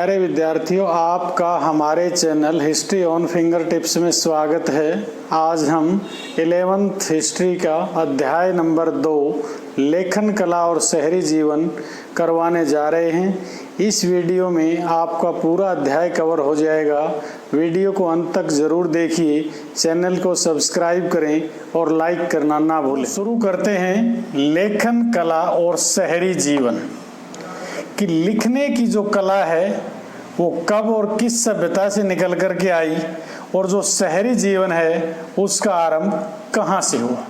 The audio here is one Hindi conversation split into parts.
प्यारे विद्यार्थियों, आपका हमारे channel history on finger tips में स्वागत है। आज हम 11th हिस्ट्री का अध्याय नंबर 2 लेखन कला और शहरी जीवन करवाने जा रहे हैं। इस वीडियो में आपका पूरा अध्याय कवर हो जाएगा। वीडियो को अंत तक जरूर देखिए, चैनल को सब्सक्राइब करें और लाइक करना ना भूलें। शुरू करते हैं लेखन कला और शहरी जीवन कि लिखने की जो कला है वो कब और किस सभ्यता से निकल कर के आई और जो शहरी जीवन है उसका आरंभ कहाँ से हुआ।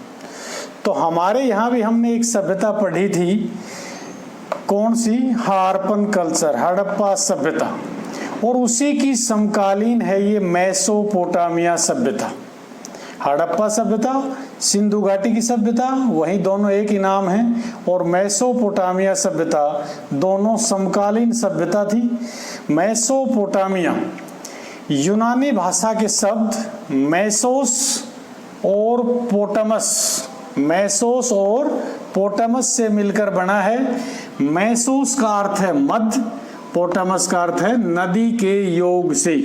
तो हमारे यहाँ भी हमने एक सभ्यता पढ़ी थी, कौन सी? हारपन कल्चर, हड़प्पा सभ्यता, और उसी की समकालीन है ये मेसोपोटामिया सभ्यता। हड़प्पा सभ्यता सिंधु घाटी की सभ्यता, वही दोनों एक ही नाम है, और मेसोपोटामिया सभ्यता दोनों समकालीन सभ्यता थी। मेसोपोटामिया यूनानी भाषा के शब्द मेसोस और पोटामस से मिलकर बना है। मेसोस का अर्थ है मध्य, पोटामस का अर्थ है नदी के योग से।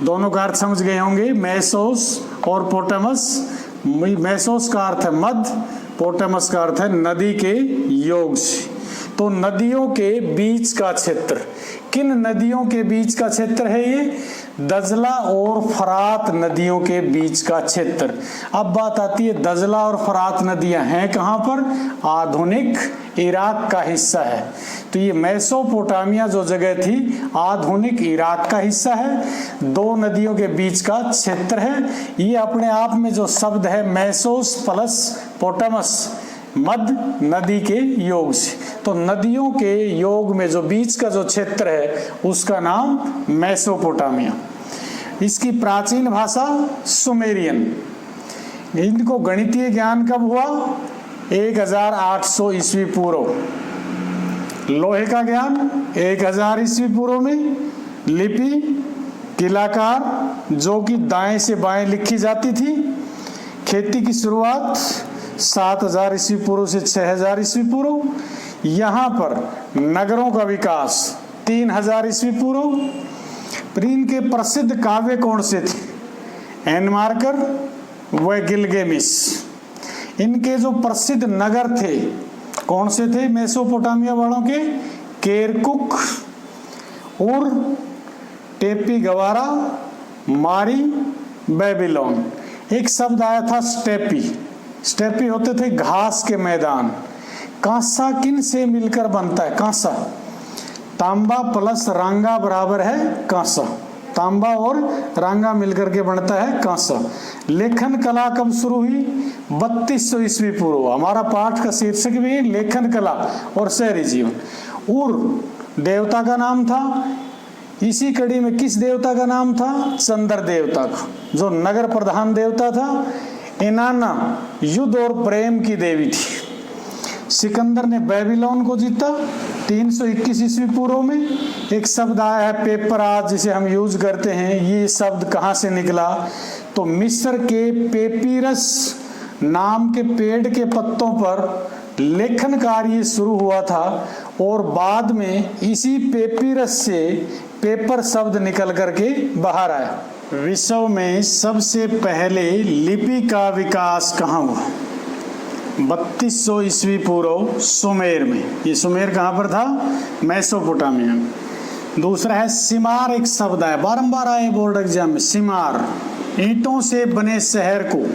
दोनों का अर्थ समझ गए होंगे, मेसोस और पोटामस। मेसोस का अर्थ है मध्य, पोटामस का अर्थ है नदी के योग से। तो नदियों के बीच का क्षेत्र, किन नदियों के बीच का क्षेत्र है ये? दजला और फरात नदियों के बीच का क्षेत्र। अब बात आती है, दजला और फरात नदियां हैं कहां पर? आधुनिक इराक का हिस्सा है। तो ये मेसोपोटामिया जो जगह थी आधुनिक इराक का हिस्सा है, दो नदियों के बीच का क्षेत्र है। ये अपने आप में जो शब्द है मेसोस प्लस पोटामस, मध्य नदी के योग से, तो नदियों के योग में जो बीच का जो क्षेत्र है उसका नाम मेसोपोटामिया। इसकी प्राचीन भाषा सुमेरियन। इनको गणितीय ज्ञान कब हुआ? 1800 ईस्वी पूर्व। लोहे का ज्ञान 1000 ईस्वी पूर्व में। लिपि किलाकार जो कि दाएं से बाएं लिखी जाती थी। खेती की शुरुआत 7000 ईस्वी पूर्व से 6000 ईस्वी पूर्व। यहाँ पर नगरों का विकास 3000 ईस्वी पूर्व। इनके प्रसिद्ध काव्य कौन से थे? एनमार्कर व गिलगेमिस। इनके जो प्रसिद्ध नगर थे कौन से थे मेसोपोटामिया वालों के? केरकुक, उर, टेपी गवारा, मारी, बेबीलोन। एक शब्द आया था स्टेपी। स्टेपी होते थे घास के मैदान। कांसा किन से मिलकर बनता है? कांसा, तांबा प्लस रांगा बराबर है कांसा। तांबा और रांगा मिलकर के बनता है कांसा। लेखन कला कब शुरू हुई? 3200 ईस्वी पूर्व। हमारा पाठ का शीर्षक भी लेखन कला और शहरी जीवन। उर देवता का नाम था। इसी कड़ी में किस देवता का नाम था? चंद्र देवता का, जो नगर प्रधान देवता था। इनाना युद्ध और प्रेम की देवी थी। सिकंदर ने बेबीलोन को जीता 321 ईस्वी पूर्व में। एक शब्द आया है पेपराज, जिसे हम यूज करते हैं। ये शब्द कहाँ से निकला? तो मिस्र के पेपीरस नाम के पेड़ के पत्तों पर लेखन कार्य शुरू हुआ था और बाद में इसी पेपीरस से पेपर शब्द निकल करके बाहर आया। विश्व में सबसे पहले लिपि का विकास कहाँ हुआ? 3200 ईस्वी पूर्व सुमेर में। ये सुमेर कहाँ पर था? मेसोपोटामिया में। दूसरा है सिमार। एक शब्द है, बारंबार आए बोर्ड एग्जाम में, सिमार। ईंटों से बने शहर को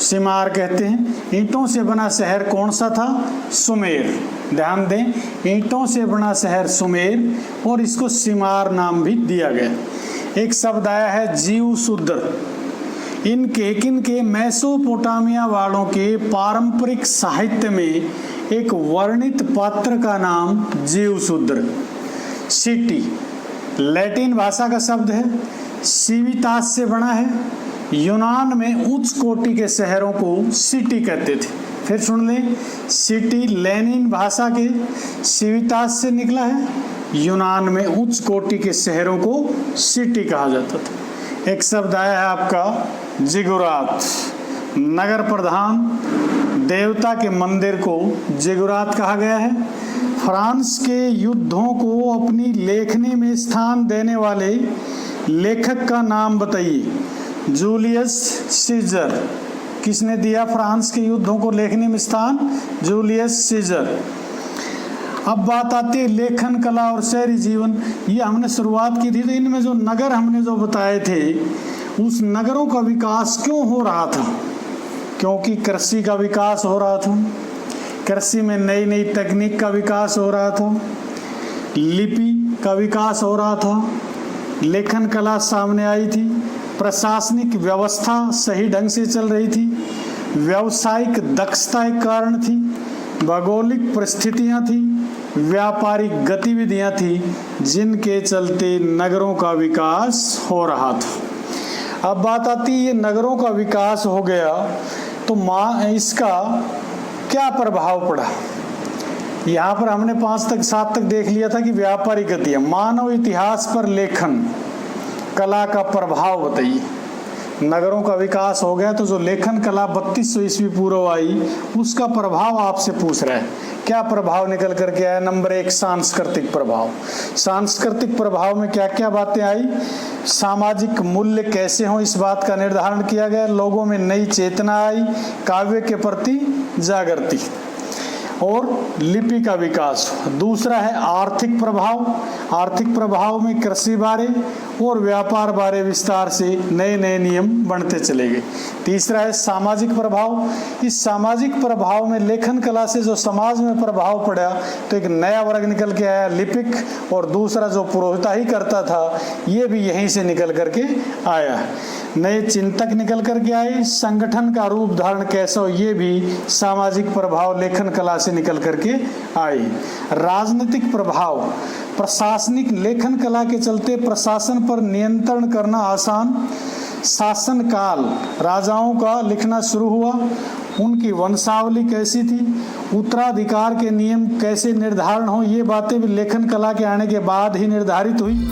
सिमार कहते हैं। ईंटों से बना शहर कौन सा था? सुमेर। ध्यान दें, ईंटों से बना शहर सुमेर, और इसको सिमार नाम भी दिया गया। एक शब्द आया है जीवशूद्र। इनके किनके? मेसोपोटामिया वालों के पारंपरिक साहित्य में एक वर्णित पात्र का नाम जीवशूद्र। सिटी लैटिन भाषा का शब्द है, सिवितास से बना है। यूनान में उच्च कोटि के शहरों को सिटी कहते थे। फिर सुन लें, सिटी लैटिन भाषा के सिवितास से निकला है। यूनान में उच्च कोटि के शहरों को सिटी कहा जाता था। एक शब्द आया है आपका जिगुरात। नगर प्रधान देवता के मंदिर को जिगुरात कहा गया है। फ्रांस के युद्धों को अपनी लेखनी में स्थान देने वाले लेखक का नाम बताइए। Julius Caesar. किसने दिया फ्रांस के युद्धों को लेखनी में स्थान? Julius Caesar. अब बात आती है लेखन कला और शहरी जीवन। ये हमने शुरुआत की थी, तो इनमें जो नगर हमने जो बताए थे, उस नगरों का विकास क्यों हो रहा था? क्योंकि कृषि का विकास हो रहा था, कृषि में नई नई तकनीक का विकास हो रहा था, लिपि का विकास हो रहा था, लेखन कला सामने आई थी, प्रशासनिक व्यवस्था सही ढंग से चल रही थी, व्यावसायिक दक्षता एक कारण थी, भौगोलिक परिस्थितियां थी, व्यापारिक गतिविधियां थी, जिनके चलते नगरों का विकास हो रहा था। अब बात आती है, ये नगरों का विकास हो गया तो इसका क्या प्रभाव पड़ा? यहाँ पर हमने 5 तक देख लिया था कि व्यापारिक गतियां, मानव इतिहास पर लेखन कला का प्रभाव बताइए। नगरों का विकास हो गया तो जो लेखन कला 3200 ईस्वी पूर्व आई, उसका प्रभाव आपसे पूछ रहा है। क्या प्रभाव निकल करके आया? नंबर 1, सांस्कृतिक प्रभाव। सांस्कृतिक प्रभाव में क्या क्या बातें आई? सामाजिक मूल्य कैसे हों, इस बात का निर्धारण किया गया। लोगों में नई चेतना आई, काव्य के प्रति जागृति और लिपि का विकास। दूसरा है आर्थिक प्रभाव। आर्थिक प्रभाव में कृषि बारे और व्यापार बारे विस्तार से नए नए नियम बनते चले गए। तीसरा है सामाजिक प्रभाव। इस सामाजिक प्रभाव में लेखन कला से जो समाज में प्रभाव पड़ा तो एक नया वर्ग निकल के आया, लिपिक, और दूसरा जो पुरोहिताई करता था, ये भी यहीं से निकल करके आया। नए चिंतक निकल करके आए, संगठन का रूप धारण कैसा हो, ये भी सामाजिक प्रभाव लेखन कला से निकल करके आए। राजनीतिक प्रभाव, प्रशासनिक लेखन कला के चलते प्रशासन पर नियंत्रण करना आसान। शासन काल, राजाओं का लिखना शुरू हुआ, उनकी वंशावली कैसी थी, उत्तराधिकार के नियम कैसे निर्धारण हो, ये बातें भी लेखन कला के आने के बाद ही निर्धारित हुई।